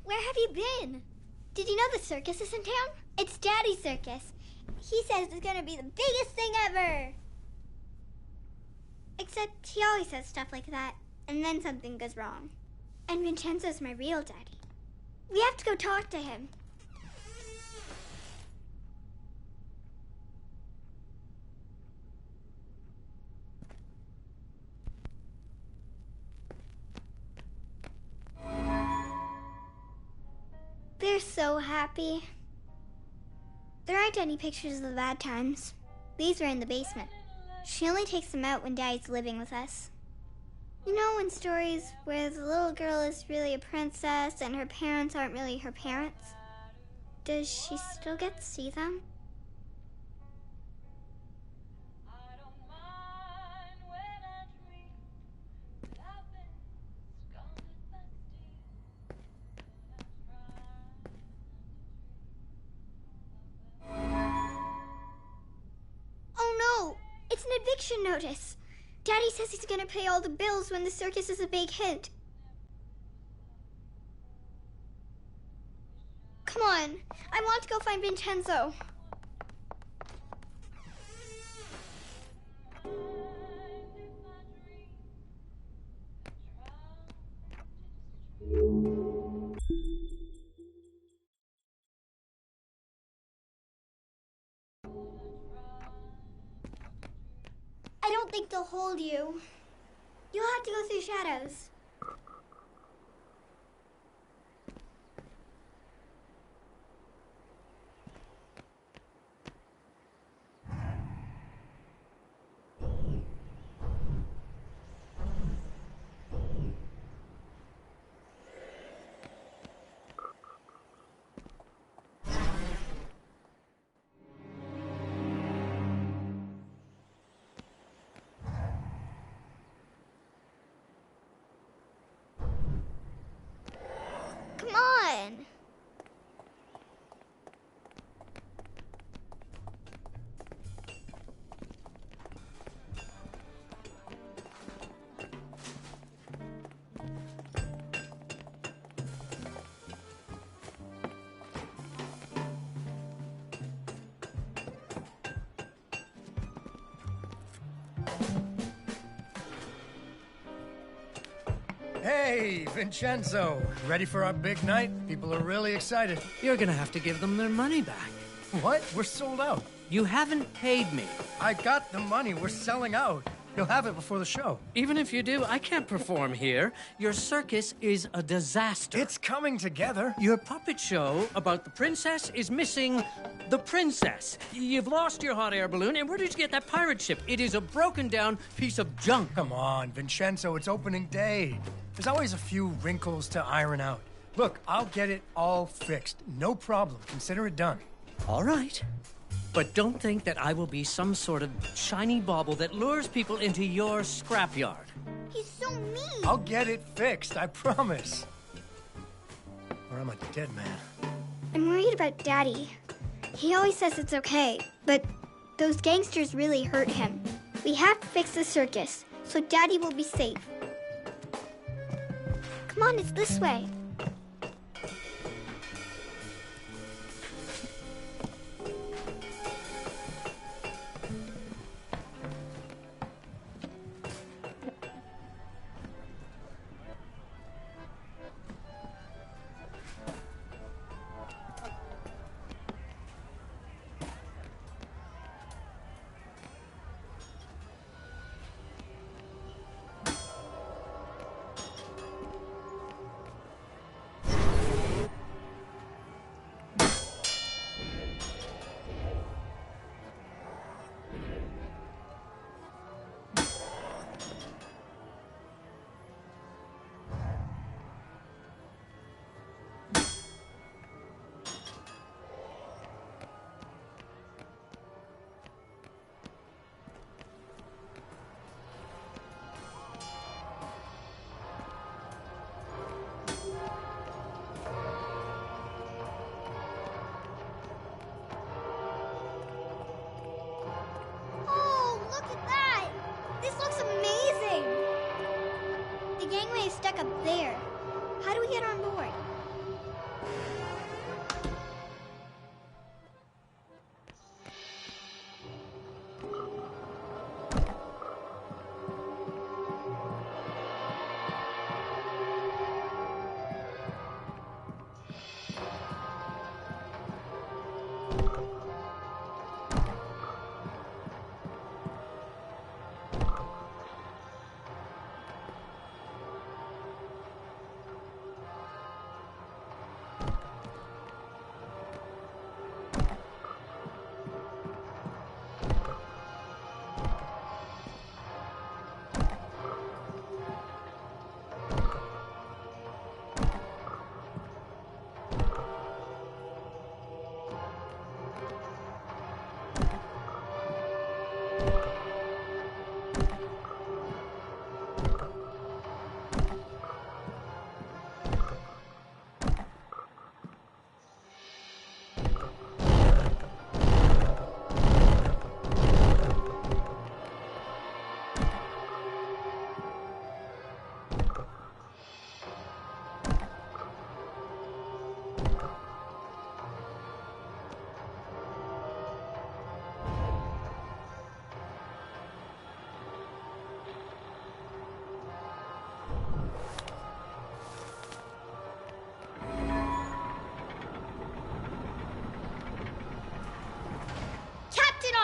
where have you been? Did you know the circus is in town? It's Daddy's circus. He says it's gonna be the biggest thing ever. Except he always says stuff like that, and then something goes wrong. And Vincenzo's my real daddy. We have to go talk to him. They're so happy. There aren't any pictures of the bad times. These are in the basement. She only takes them out when Daddy's living with us. You know, in stories where the little girl is really a princess and her parents aren't really her parents? Does she still get to see them? It's an eviction notice. Daddy says he's gonna pay all the bills when the circus is a big hit. Come on, I want to go find Vincenzo. I don't think they'll hold you. You'll have to go through shadows. Come on. Hey, Vincenzo. Ready for our big night? People are really excited. You're gonna have to give them their money back. What? We're sold out. You haven't paid me. I got the money. We're selling out. You'll have it before the show. Even if you do, I can't perform here. Your circus is a disaster. It's coming together. Your puppet show about the princess is missing the princess. You've lost your hot air balloon, and where did you get that pirate ship? It is a broken down piece of junk. Come on, Vincenzo, it's opening day. There's always a few wrinkles to iron out. Look, I'll get it all fixed. No problem. Consider it done. All right. But don't think that I will be some sort of shiny bauble that lures people into your scrapyard. He's so mean. I'll get it fixed, I promise. Or I'm a dead man. I'm worried about Daddy. He always says it's okay, but those gangsters really hurt him. We have to fix the circus, so Daddy will be safe. Come on, it's this way. Stuck up there. How do we get on board?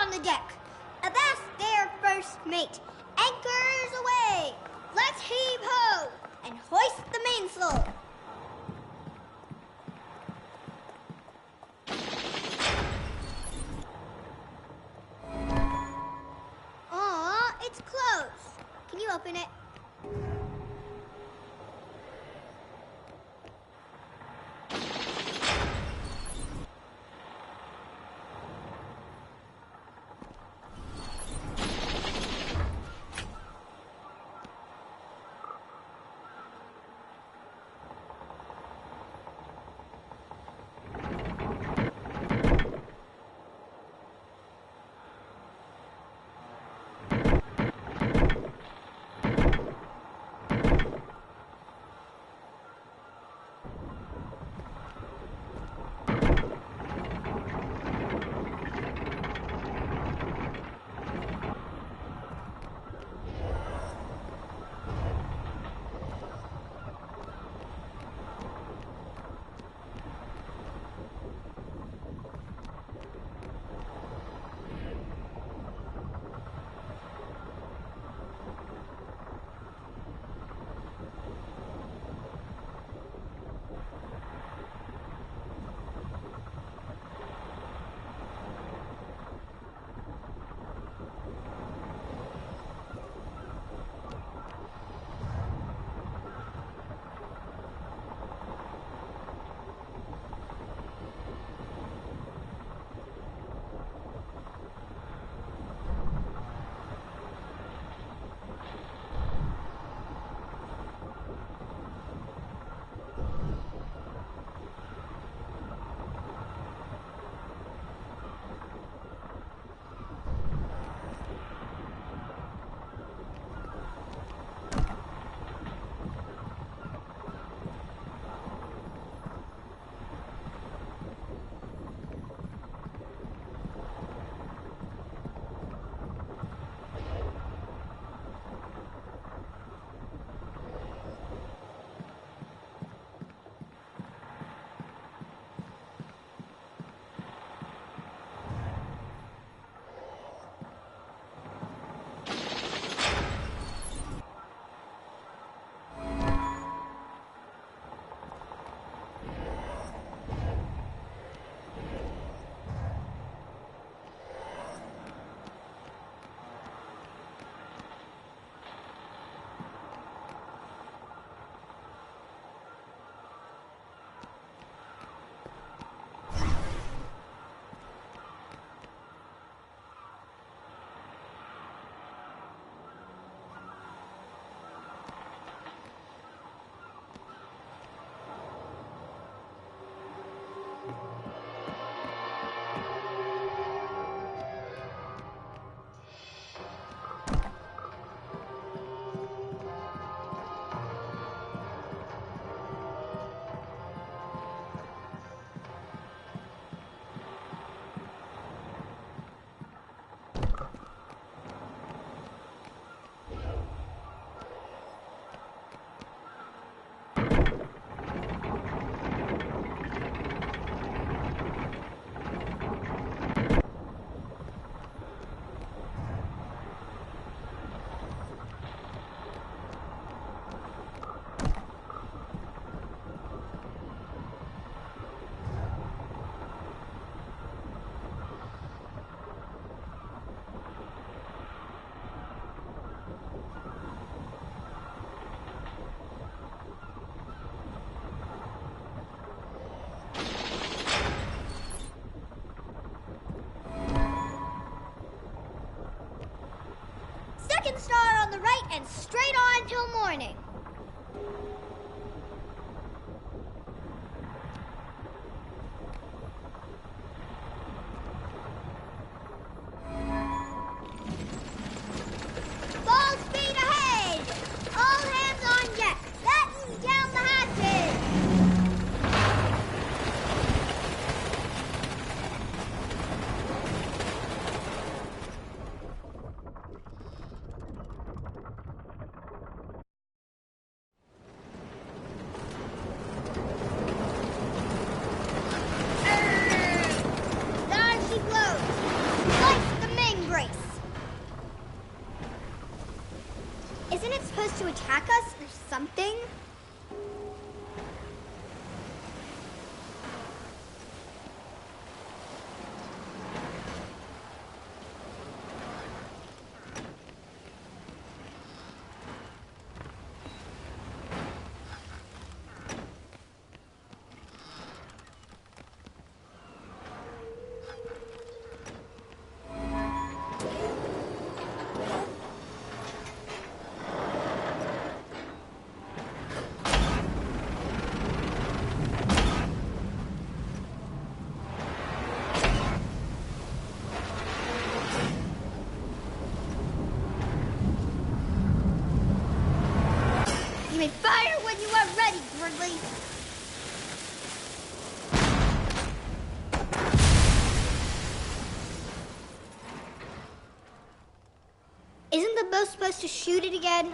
On the deck. Avast there, first mate. Anchors away. Let's heave ho and hoist the mainsail. Aw, it's closed. Can you open it? and straight on till morning. Full speed ahead! All hands on deck! Batten down the hatches! Down she floats! Like the main brace! Isn't it supposed to attack us or something? You may fire when you are ready, Gridley. Isn't the bow supposed to shoot it again?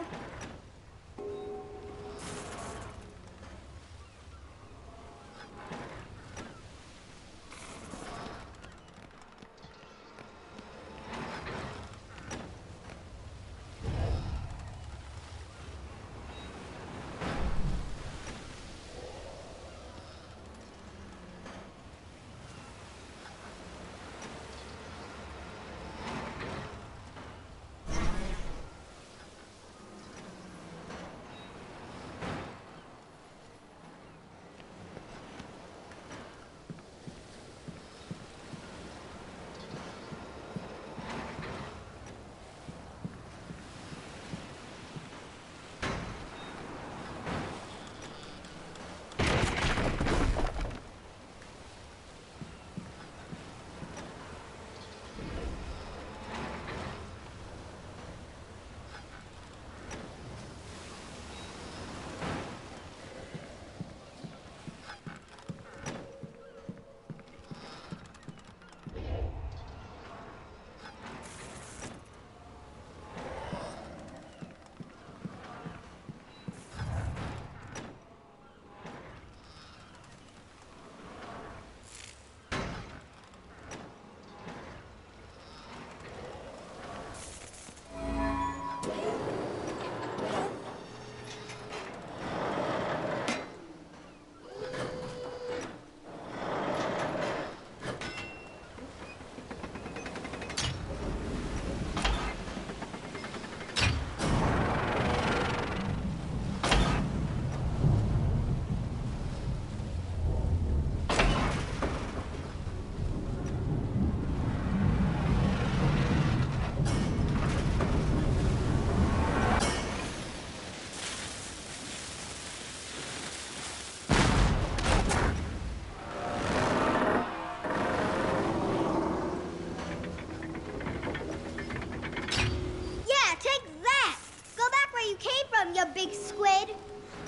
You big squid.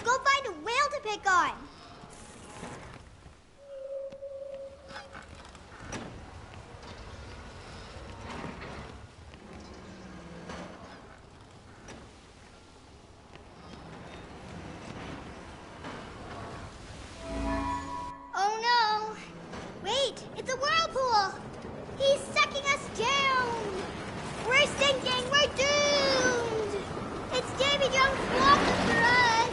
Go find a whale to pick on. Oh no. Wait, it's a whirlpool. He's sucking us down. We're sinking. We're doomed. It's Davy Jones walking for us.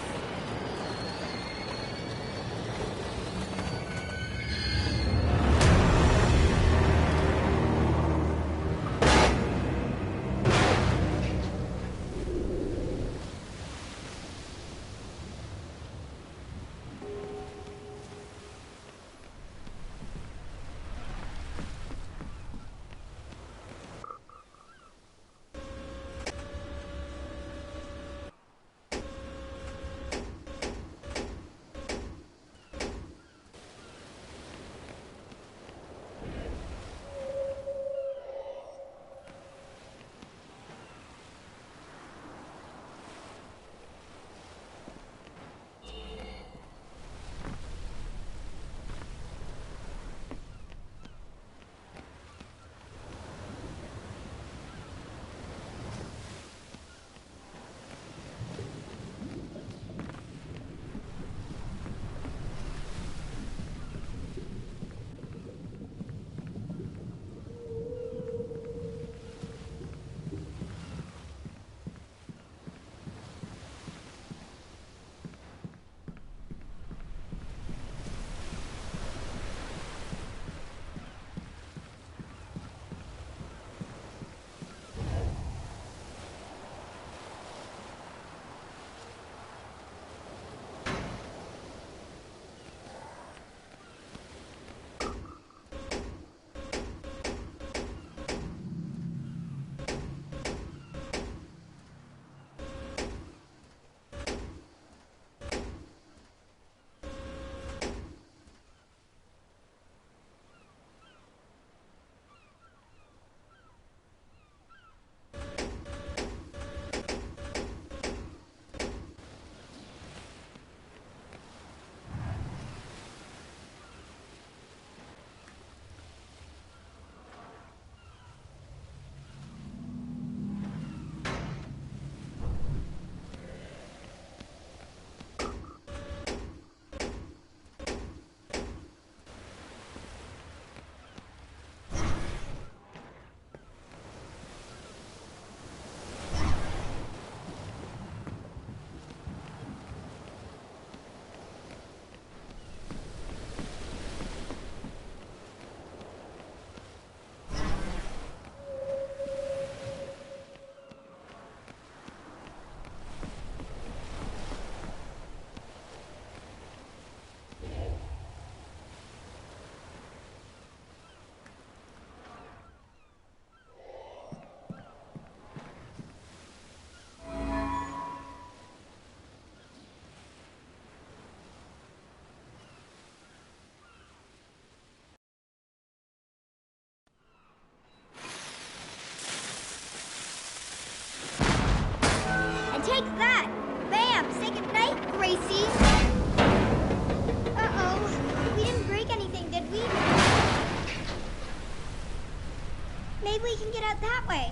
out that way.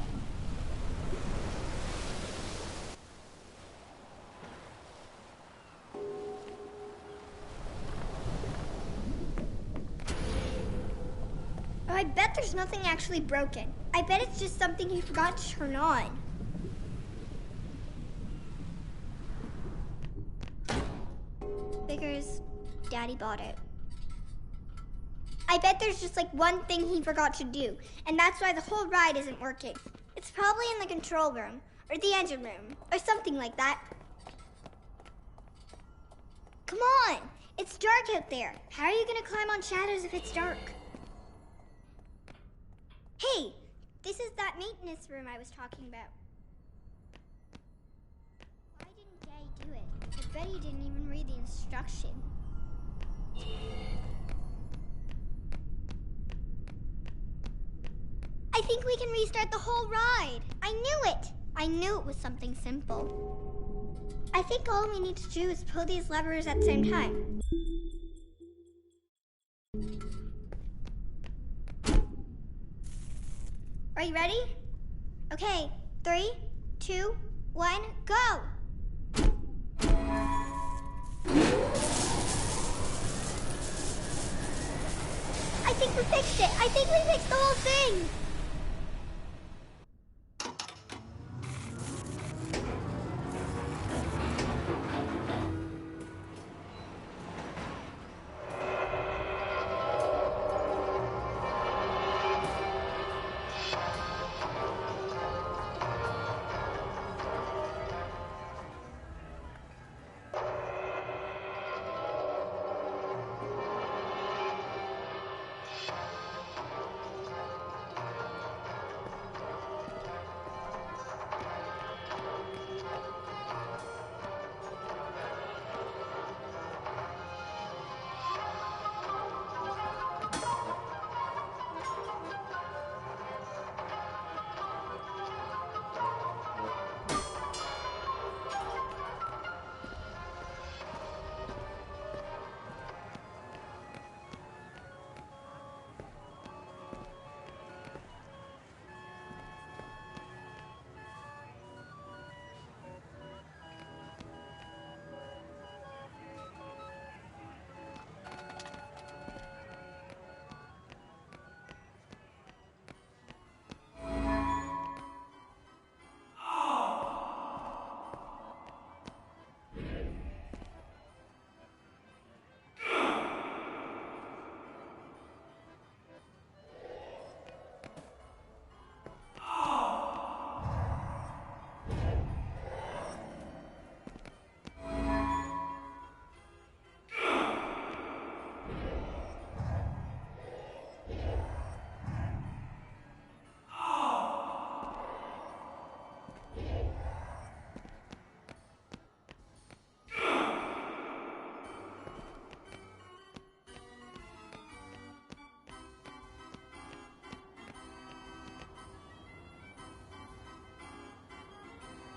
Oh, I bet there's nothing actually broken. I bet it's just something he forgot to turn on. Figures Daddy bought it. I bet there's just like one thing he forgot to do, and that's why the whole ride isn't working. It's probably in the control room, or the engine room, or something like that. Come on! It's dark out there. How are you gonna climb on shadows if it's dark? Hey! This is that maintenance room I was talking about. Why didn't Daddy do it? I bet he didn't even read the instruction. I think we can restart the whole ride. I knew it. I knew it was something simple. I think all we need to do is pull these levers at the same time. Are you ready? Okay, 3, 2, 1, go! I think we fixed it. I think we fixed the whole thing.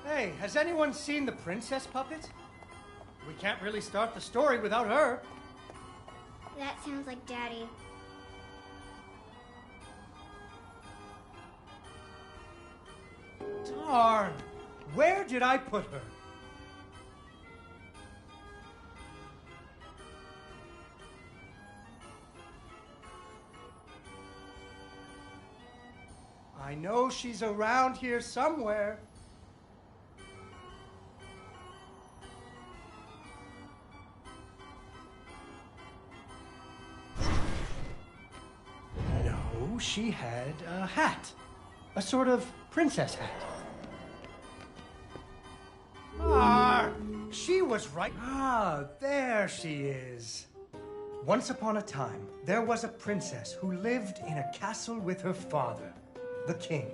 Hey, has anyone seen the princess puppet? We can't really start the story without her. That sounds like Daddy. Darn! Where did I put her? I know she's around here somewhere. No, she had a hat. A sort of princess hat. She was right. There she is. Once upon a time, there was a princess who lived in a castle with her father, the king.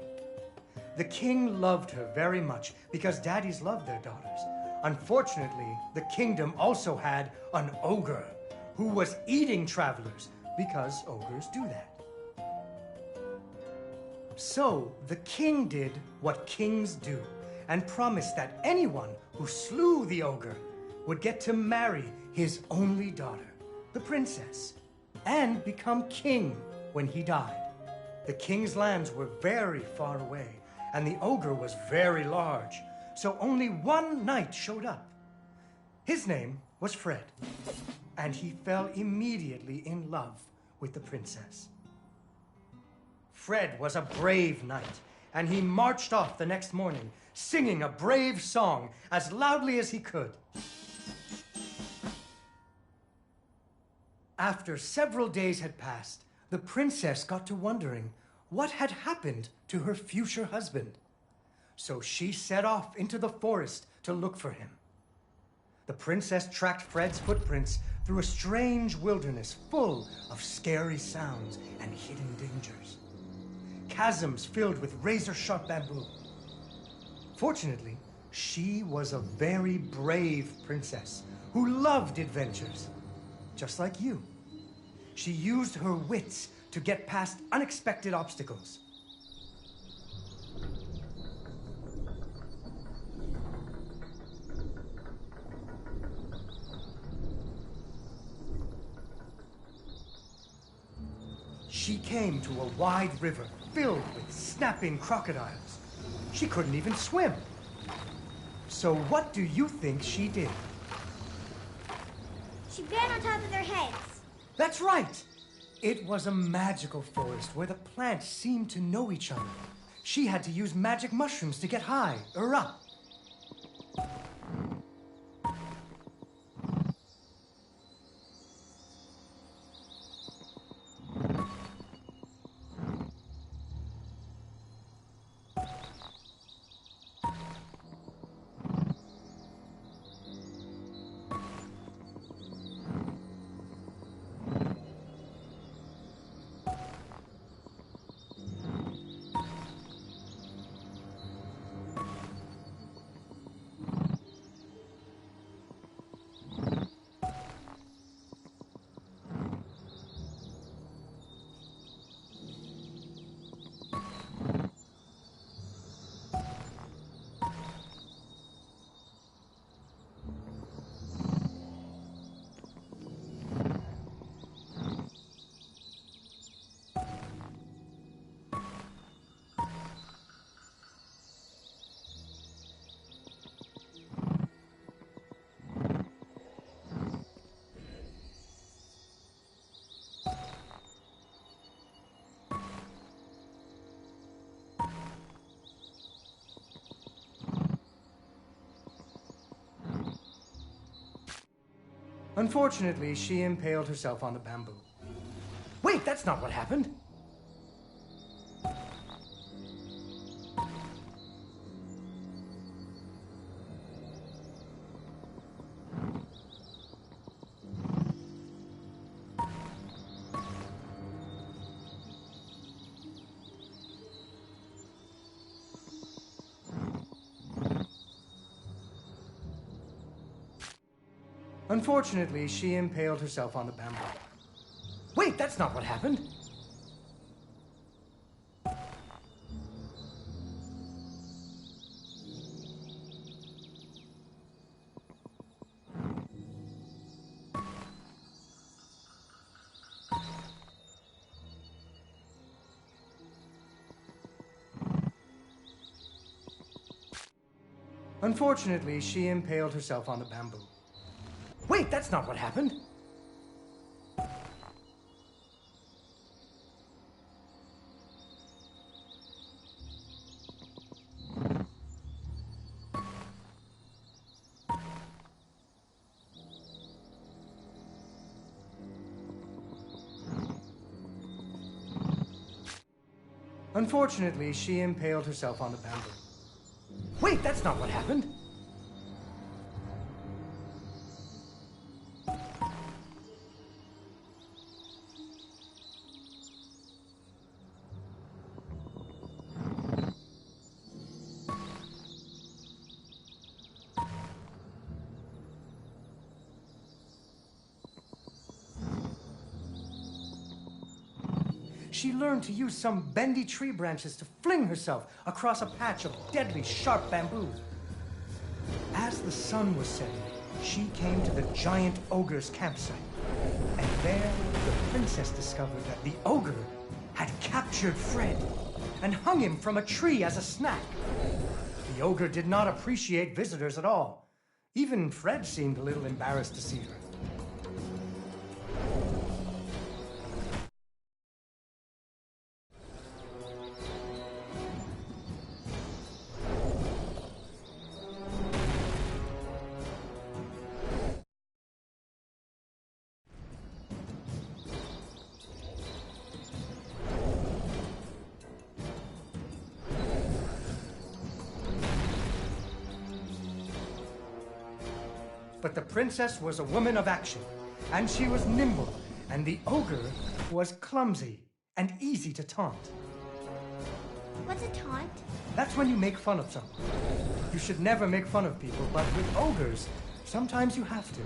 The king loved her very much because daddies love their daughters. Unfortunately, the kingdom also had an ogre who was eating travelers because ogres do that. So the king did what kings do and promised that anyone who slew the ogre would get to marry his only daughter, the princess, and become king when he died. The king's lands were very far away, and the ogre was very large, so only one knight showed up. His name was Fred, and he fell immediately in love with the princess. Fred was a brave knight, and he marched off the next morning, singing a brave song as loudly as he could. After several days had passed, the princess got to wondering what had happened to her future husband. So she set off into the forest to look for him. The princess tracked Fred's footprints through a strange wilderness full of scary sounds and hidden dangers. Chasms filled with razor-sharp bamboo. Fortunately, she was a very brave princess who loved adventures, just like you. She used her wits to get past unexpected obstacles. She came to a wide river filled with snapping crocodiles. She couldn't even swim. So what do you think she did? She ran on top of their heads. That's right! It was a magical forest where the plants seemed to know each other. She had to use magic mushrooms to get high or up. Unfortunately, she impaled herself on the bamboo. Wait, that's not what happened. Unfortunately, she impaled herself on the bamboo. Wait, that's not what happened. Unfortunately, she impaled herself on the bamboo. Wait, that's not what happened. Unfortunately, she impaled herself on the bamboo. Wait, that's not what happened. She learned to use some bendy tree branches to fling herself across a patch of deadly sharp bamboo. As the sun was setting, she came to the giant ogre's campsite. And there, the princess discovered that the ogre had captured Fred and hung him from a tree as a snack. The ogre did not appreciate visitors at all. Even Fred seemed a little embarrassed to see her. But the princess was a woman of action, and she was nimble, and the ogre was clumsy and easy to taunt. What's a taunt? That's when you make fun of someone. You should never make fun of people, but with ogres, sometimes you have to.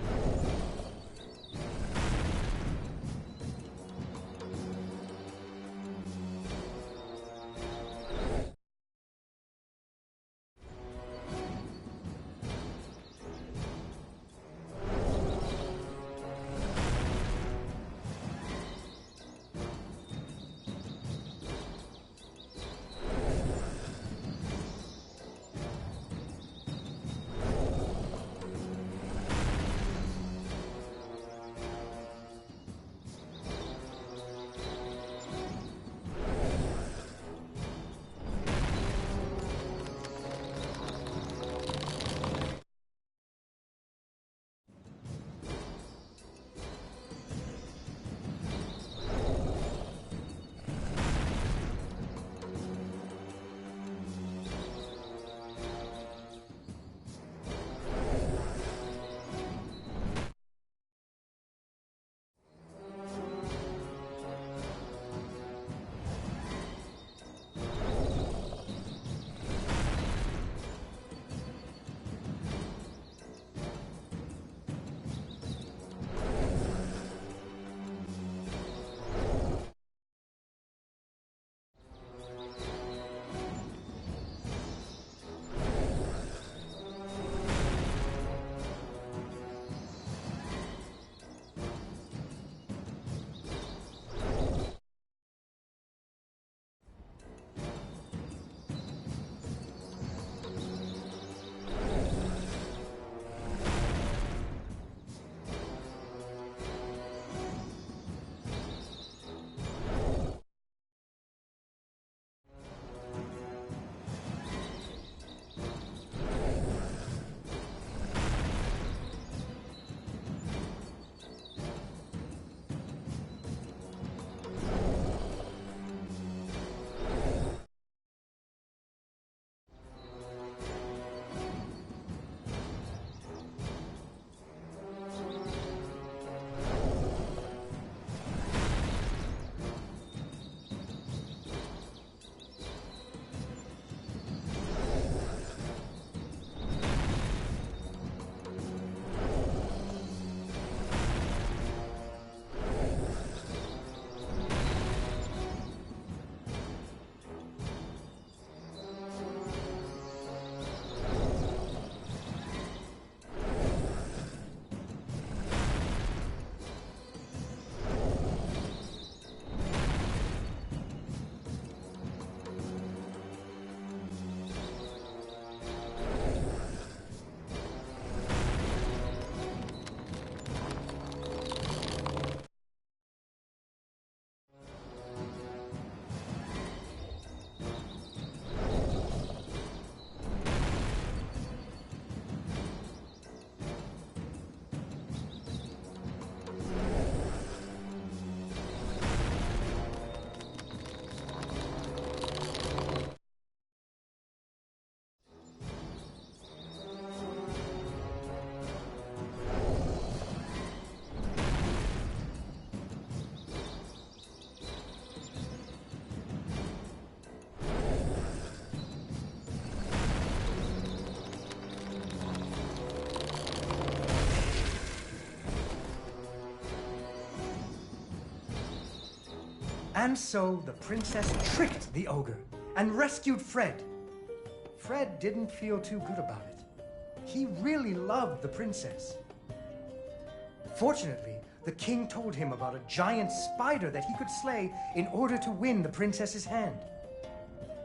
And so the princess tricked the ogre and rescued Fred. Fred didn't feel too good about it. He really loved the princess. Fortunately, the king told him about a giant spider that he could slay in order to win the princess's hand.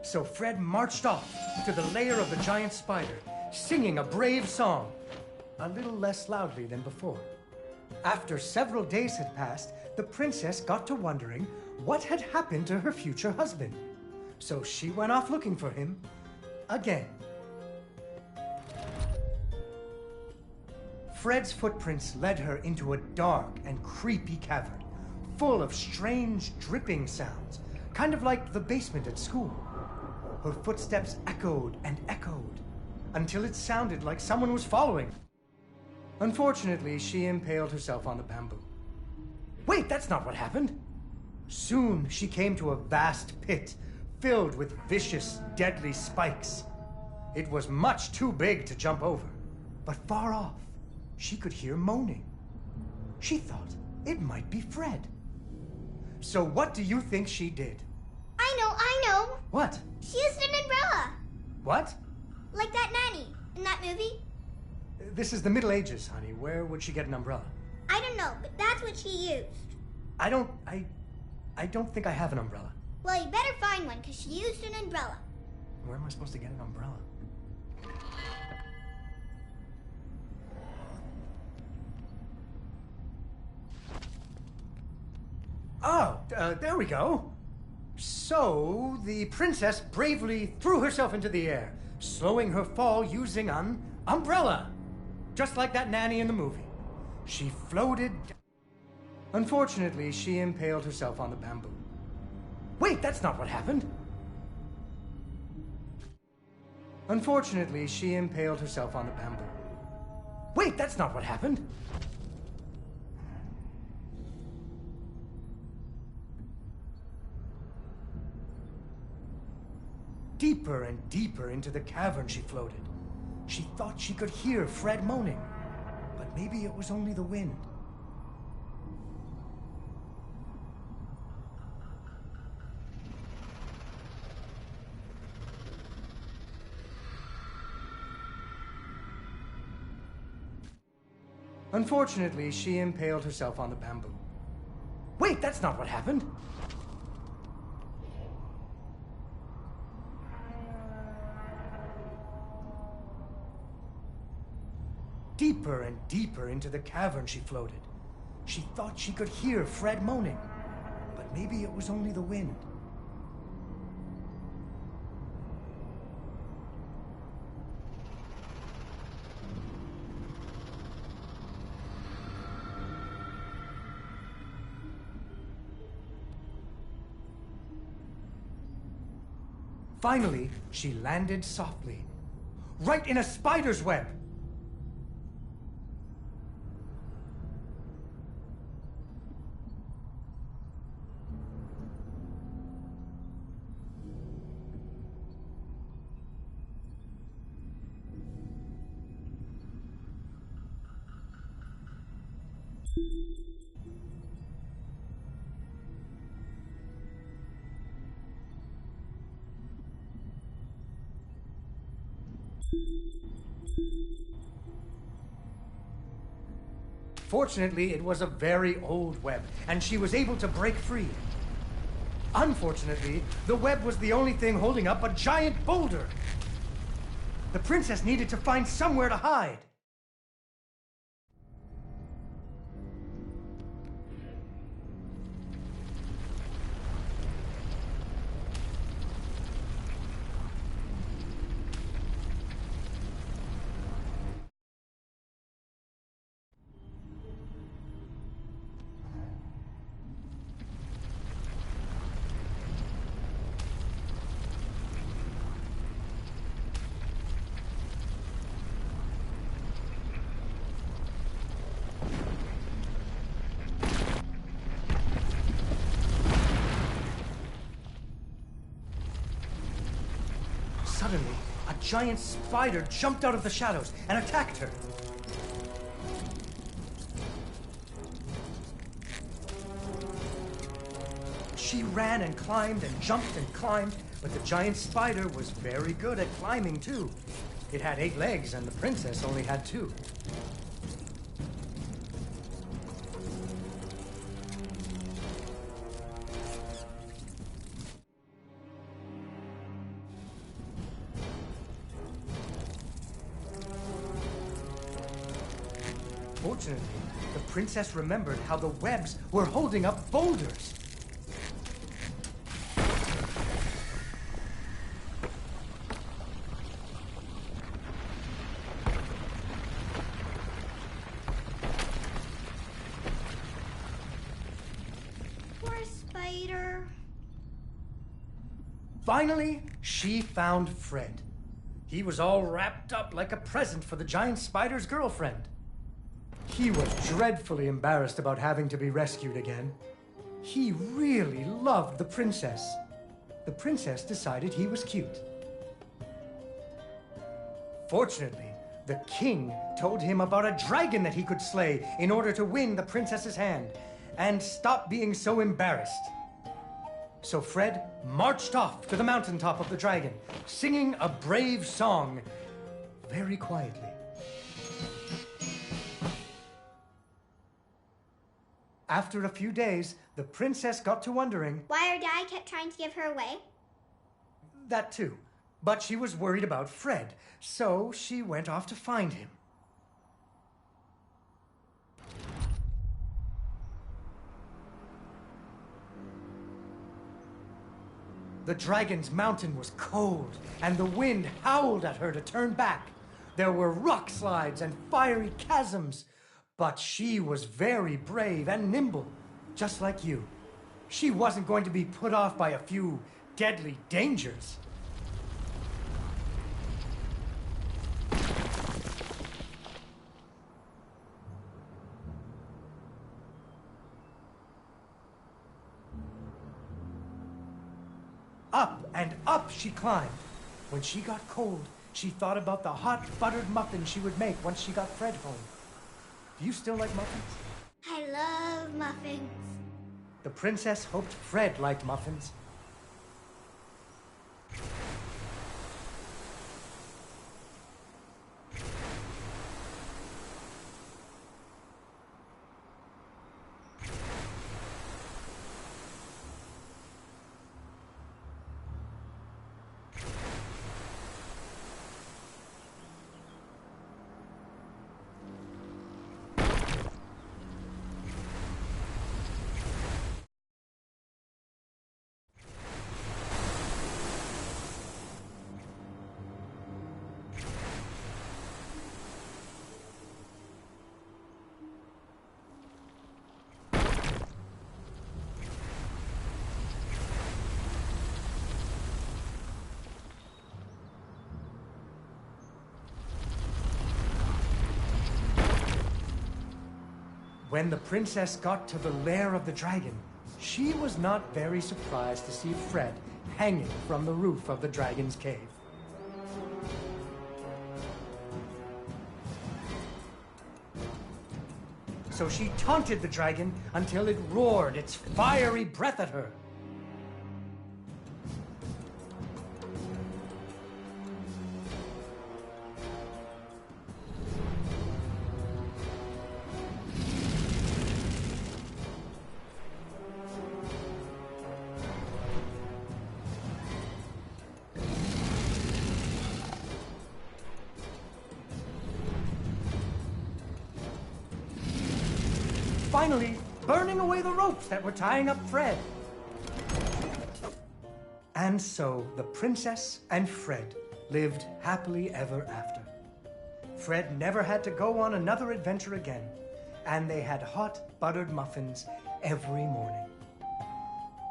So Fred marched off to the lair of the giant spider, singing a brave song, a little less loudly than before. After several days had passed, the princess got to wondering what had happened to her future husband. So she went off looking for him again. Fred's footprints led her into a dark and creepy cavern, full of strange dripping sounds, kind of like the basement at school. Her footsteps echoed and echoed, until it sounded like someone was following. Unfortunately, she impaled herself on the bamboo. Wait, that's not what happened. Soon she came to a vast pit, filled with vicious, deadly spikes. It was much too big to jump over, but far off, she could hear moaning. She thought it might be Fred. So what do you think she did? I know. What? She used an umbrella. What? Like that nanny in that movie. This is the Middle Ages, honey. Where would she get an umbrella? I don't know, but that's what she used. I don't think I have an umbrella. Well, you better find one, because she used an umbrella. Where am I supposed to get an umbrella? Oh, there we go. So, the princess bravely threw herself into the air, slowing her fall using an umbrella. Just like that nanny in the movie. She floated. Unfortunately, she impaled herself on the bamboo. Wait, that's not what happened. Unfortunately, she impaled herself on the bamboo. Wait, that's not what happened. Deeper and deeper into the cavern she floated. She thought she could hear Fred moaning, but maybe it was only the wind. Unfortunately, she impaled herself on the bamboo. Wait, that's not what happened. Deeper and deeper into the cavern she floated. She thought she could hear Fred moaning, but maybe it was only the wind. Finally, she landed softly, right in a spider's web. Fortunately, it was a very old web, and she was able to break free. Unfortunately, the web was the only thing holding up a giant boulder. The princess needed to find somewhere to hide. Suddenly, a giant spider jumped out of the shadows and attacked her. She ran and climbed and jumped and climbed, but the giant spider was very good at climbing too. It had 8 legs and the princess only had 2. Unfortunately, the princess remembered how the webs were holding up boulders. Poor spider. Finally, she found Fred. He was all wrapped up like a present for the giant spider's girlfriend. He was dreadfully embarrassed about having to be rescued again. He really loved the princess. The princess decided he was cute. Fortunately, the king told him about a dragon that he could slay in order to win the princess's hand and stop being so embarrassed. So Fred marched off to the mountaintop of the dragon, singing a brave song very quietly. After a few days, the princess got to wondering... why her dad kept trying to give her away? That too. But she was worried about Fred, so she went off to find him. The dragon's mountain was cold, and the wind howled at her to turn back. There were rock slides and fiery chasms, but she was very brave and nimble, just like you. She wasn't going to be put off by a few deadly dangers. Up and up she climbed. When she got cold, she thought about the hot buttered muffins she would make once she got Fred home. Do you still like muffins? I love muffins. The princess hoped Fred liked muffins. When the princess got to the lair of the dragon, she was not very surprised to see Fred hanging from the roof of the dragon's cave. So she taunted the dragon until it roared its fiery breath at her. Finally, burning away the ropes that were tying up Fred. And so the princess and Fred lived happily ever after. Fred never had to go on another adventure again, and they had hot buttered muffins every morning.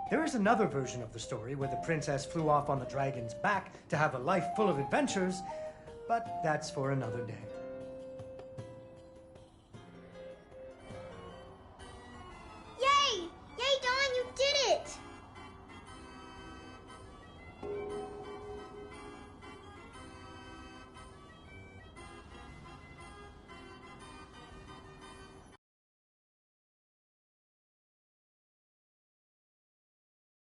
There is another version of the story where the princess flew off on the dragon's back to have a life full of adventures, but that's for another day.